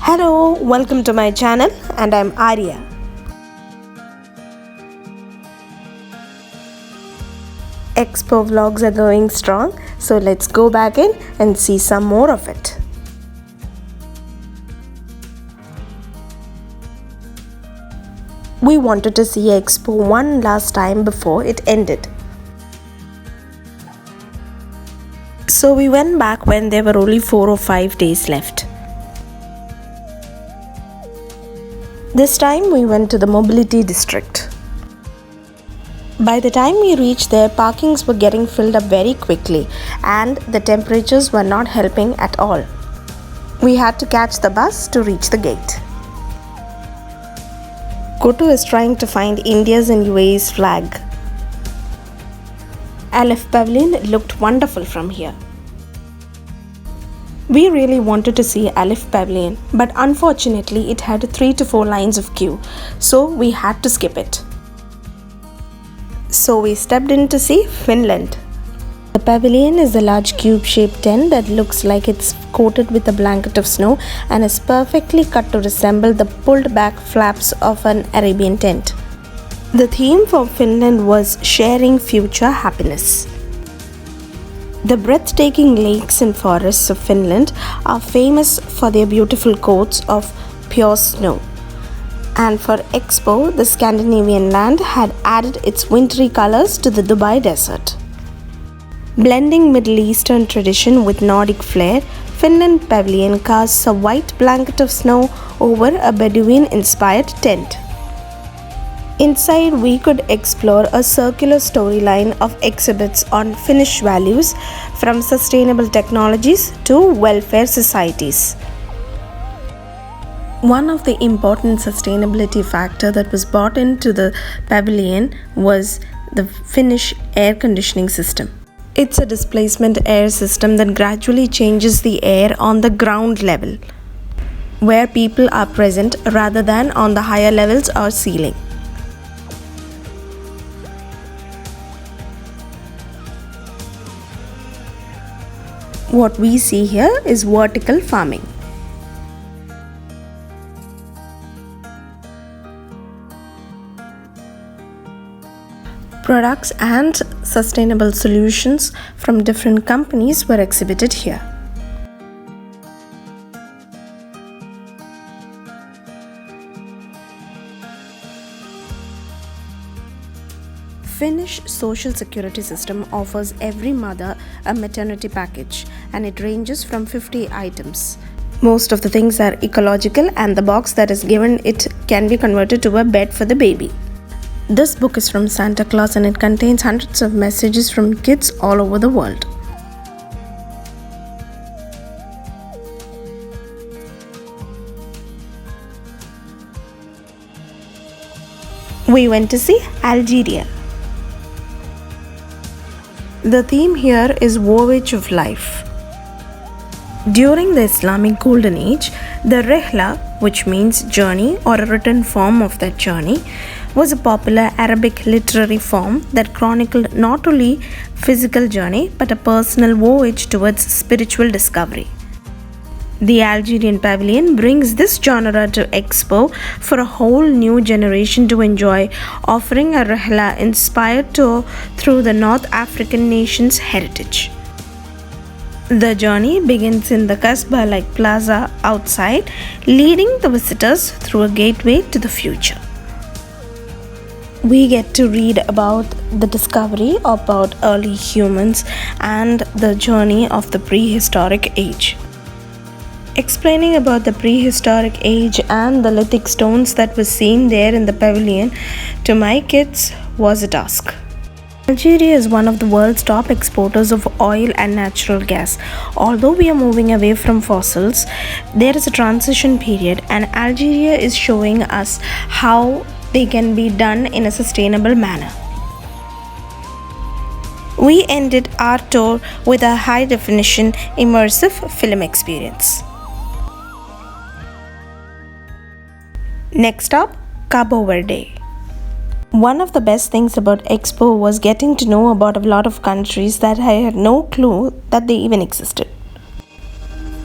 Hello, welcome to my channel and I'm Arya. Expo vlogs are going strong, so let's go back in and see some more of it. We wanted to see Expo one last time before it ended. So we went back when there were only 4 or 5 days left. This time we went to the mobility district. By the time we reached there, parkings were getting filled up very quickly and the temperatures were not helping at all. We had to catch the bus to reach the gate. Kutu is trying to find India's and UAE's flag. Lanka Pavilion looked wonderful from here. We really wanted to see Lanka Pavilion, but unfortunately it had 3 to 4 lines of queue, so we had to skip it. So we stepped in to see Finland. The pavilion is a large cube-shaped tent that looks like it's coated with a blanket of snow and is perfectly cut to resemble the pulled back flaps of an Arabian tent. The theme for Finland was sharing future happiness. The breathtaking lakes and forests of Finland are famous for their beautiful coats of pure snow. And for Expo, the Scandinavian land had added its wintry colors to the Dubai desert. Blending Middle Eastern tradition with Nordic flair, Finland Pavilion casts a white blanket of snow over a Bedouin-inspired tent. Inside, we could explore a circular storyline of exhibits on Finnish values, from sustainable technologies to welfare societies. One of the important sustainability factor that was brought into the pavilion was the Finnish air conditioning system. It's a displacement air system that gradually changes the air on the ground level, where people are present rather than on the higher levels or ceiling. What we see here is vertical farming. Products and sustainable solutions from different companies were exhibited here. Finnish social security system offers every mother a maternity package and it ranges from 50 items. Most of the things are ecological and the box that is given it can be converted to a bed for the baby. This book is from Santa Claus and it contains hundreds of messages from kids all over the world. We went to see Algeria. The theme here is Voyage of Life. During the Islamic Golden Age, the Rihla, which means journey or a written form of that journey, was a popular Arabic literary form that chronicled not only physical journey but a personal voyage towards spiritual discovery. The Algerian Pavilion brings this genre to Expo for a whole new generation to enjoy, offering a Rihla inspired tour through the North African nation's heritage. The journey begins in the Kasbah-like plaza outside, leading the visitors through a gateway to the future. We get to read about the discovery about early humans and the journey of the prehistoric age. Explaining about the prehistoric age and the lithic stones that were seen there in the pavilion to my kids was a task. Algeria is one of the world's top exporters of oil and natural gas. Although we are moving away from fossils, there is a transition period and Algeria is showing us how they can be done in a sustainable manner. We ended our tour with a high-definition immersive film experience. Next up, Cabo Verde. One of the best things about Expo was getting to know about a lot of countries that I had no clue that they even existed.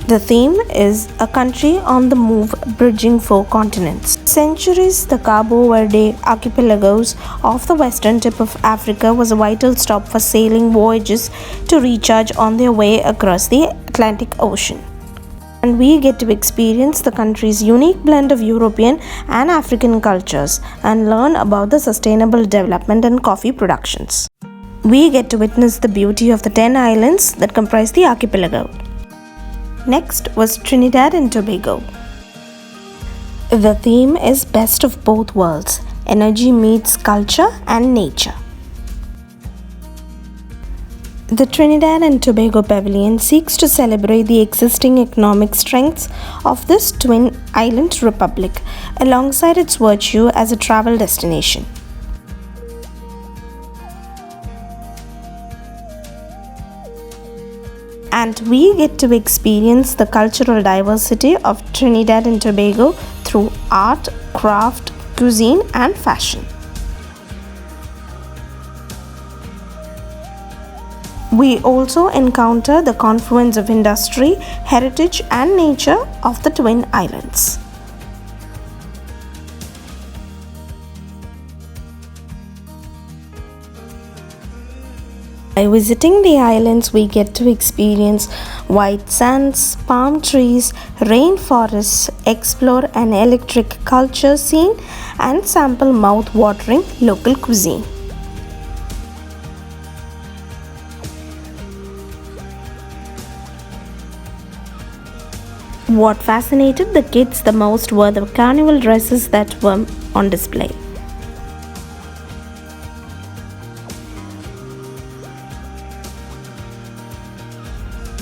The theme is a country on the move bridging four continents. Centuries, the Cabo Verde archipelagos off the western tip of Africa was a vital stop for sailing voyages to recharge on their way across the Atlantic Ocean. And we get to experience the country's unique blend of European and African cultures and learn about the sustainable development and coffee productions. We get to witness the beauty of the 10 islands that comprise the archipelago. Next was Trinidad and Tobago. The theme is best of both worlds. Energy meets culture and nature. The Trinidad and Tobago Pavilion seeks to celebrate the existing economic strengths of this twin island republic alongside its virtue as a travel destination. And we get to experience the cultural diversity of Trinidad and Tobago through art, craft, cuisine, and fashion. We also encounter the confluence of industry, heritage, and nature of the twin islands. By visiting the islands, we get to experience white sands, palm trees, rainforests, explore an electric culture scene, and sample mouth-watering local cuisine. What fascinated the kids the most were the carnival dresses that were on display.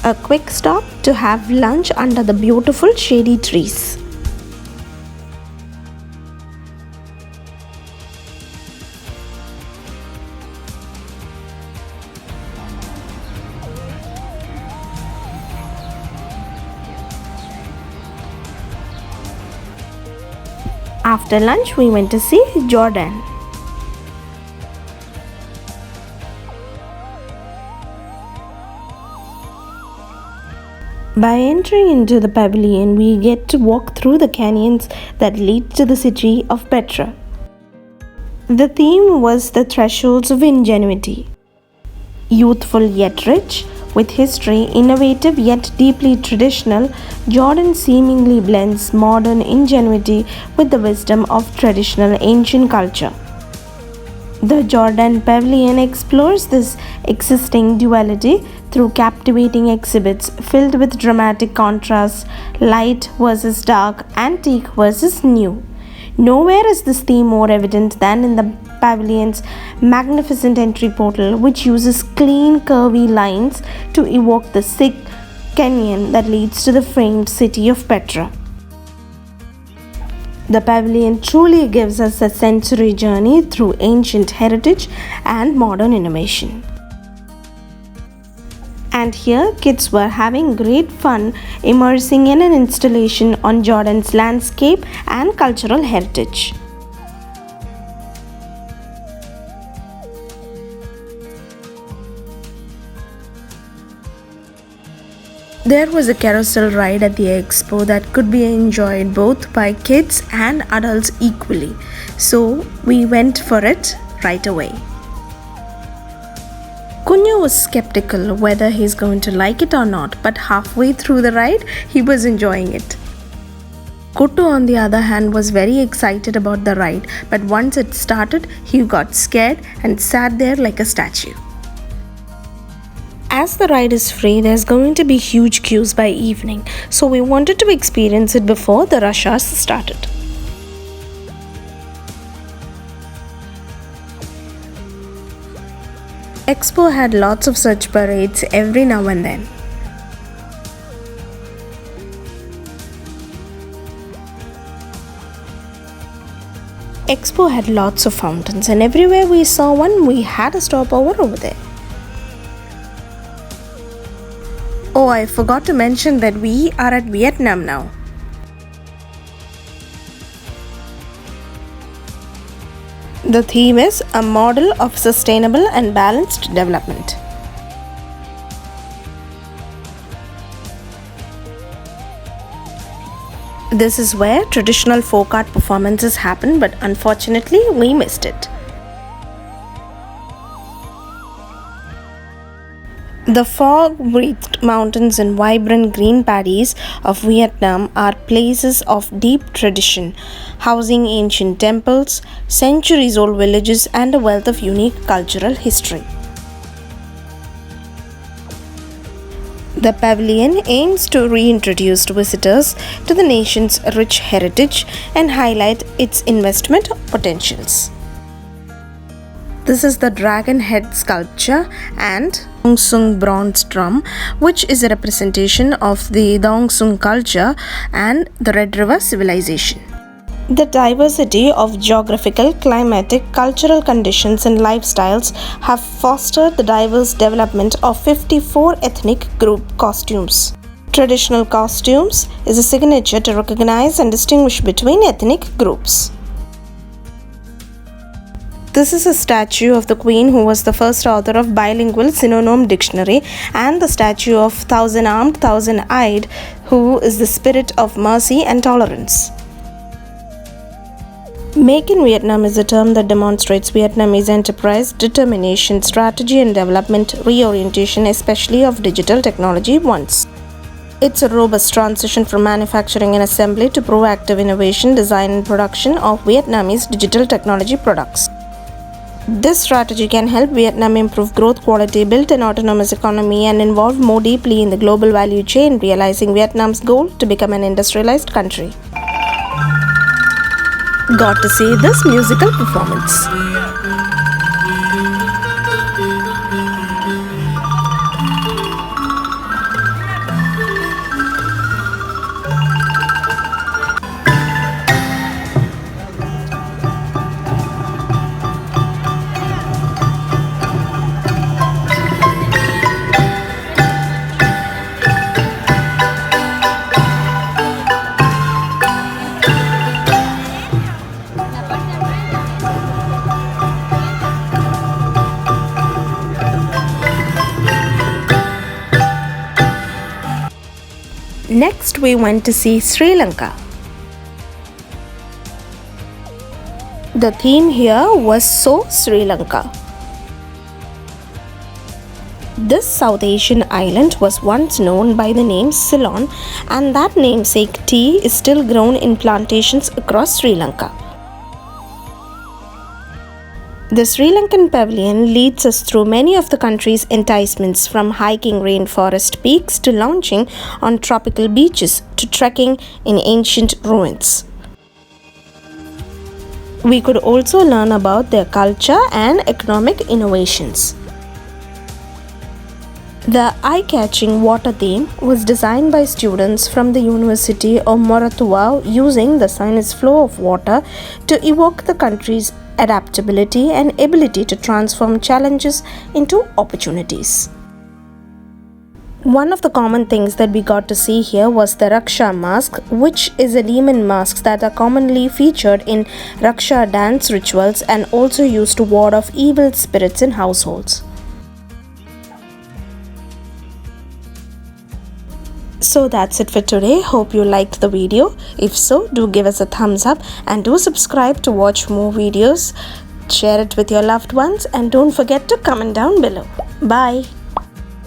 A quick stop to have lunch under the beautiful shady trees. After lunch, we went to see Jordan. By entering into the pavilion, we get to walk through the canyons that lead to the city of Petra. The theme was the thresholds of ingenuity. Youthful yet rich, with history innovative yet deeply traditional, Jordan seemingly blends modern ingenuity with the wisdom of traditional ancient culture. The Jordan Pavilion explores this existing duality through captivating exhibits filled with dramatic contrasts, light versus dark, antique versus new. Nowhere is this theme more evident than in the pavilion's magnificent entry portal, which uses clean, curvy lines to evoke the thick canyon that leads to the famed city of Petra. The pavilion truly gives us a sensory journey through ancient heritage and modern innovation. And here, kids were having great fun immersing in an installation on Jordan's landscape and cultural heritage. There was a carousel ride at the Expo that could be enjoyed both by kids and adults equally, so we went for it right away. Kunyu was skeptical whether he's going to like it or not, but halfway through the ride, he was enjoying it. Kuttu, on the other hand, was very excited about the ride, but once it started, he got scared and sat there like a statue. As the ride is free, there's going to be huge queues by evening, so we wanted to experience it before the rush hours started. Expo had lots of such parades every now and then. Expo had lots of fountains, and everywhere we saw one, we had a stopover over there. Oh, I forgot to mention that we are at Vietnam now. The theme is a model of sustainable and balanced development. This is where traditional folk art performances happen, but unfortunately we missed it. The fog-wreathed mountains and vibrant green paddies of Vietnam are places of deep tradition, housing ancient temples, centuries-old villages, and a wealth of unique cultural history. The pavilion aims to reintroduce visitors to the nation's rich heritage and highlight its investment potentials. This is the dragon head sculpture and Dong Sung bronze drum, which is a representation of the Dong Sung culture and the Red River civilization. The diversity of geographical, climatic, cultural conditions and lifestyles have fostered the diverse development of 54 ethnic group costumes. Traditional costumes is a signature to recognize and distinguish between ethnic groups. This is a statue of the Queen, who was the first author of bilingual synonym dictionary, and the statue of Thousand-Armed, Thousand-Eyed, who is the spirit of mercy and tolerance. Make in Vietnam is a term that demonstrates Vietnamese enterprise, determination, strategy and development reorientation, especially of digital technology once. It's a robust transition from manufacturing and assembly to proactive innovation, design and production of Vietnamese digital technology products. This strategy can help Vietnam improve growth quality, build an autonomous economy, and involve more deeply in the global value chain, realizing Vietnam's goal to become an industrialized country. Got to see this musical performance. Next, we went to see Sri Lanka. The theme here was So Sri Lanka. This South Asian island was once known by the name Ceylon, and that namesake tea is still grown in plantations across Sri Lanka. The Sri Lankan Pavilion leads us through many of the country's enticements, from hiking rainforest peaks to lounging on tropical beaches to trekking in ancient ruins. We could also learn about their culture and economic innovations. The eye-catching water theme was designed by students from the University of Moratuwa, using the sinus flow of water to evoke the country's adaptability and ability to transform challenges into opportunities. One of the common things that we got to see here was the Raksha mask, which is a demon mask that are commonly featured in Raksha dance rituals and also used to ward off evil spirits in households. So that's it for today. Hope you liked the video. If so, do give us a thumbs up and do subscribe to watch more videos. Share it with your loved ones and don't forget to comment down below. Bye.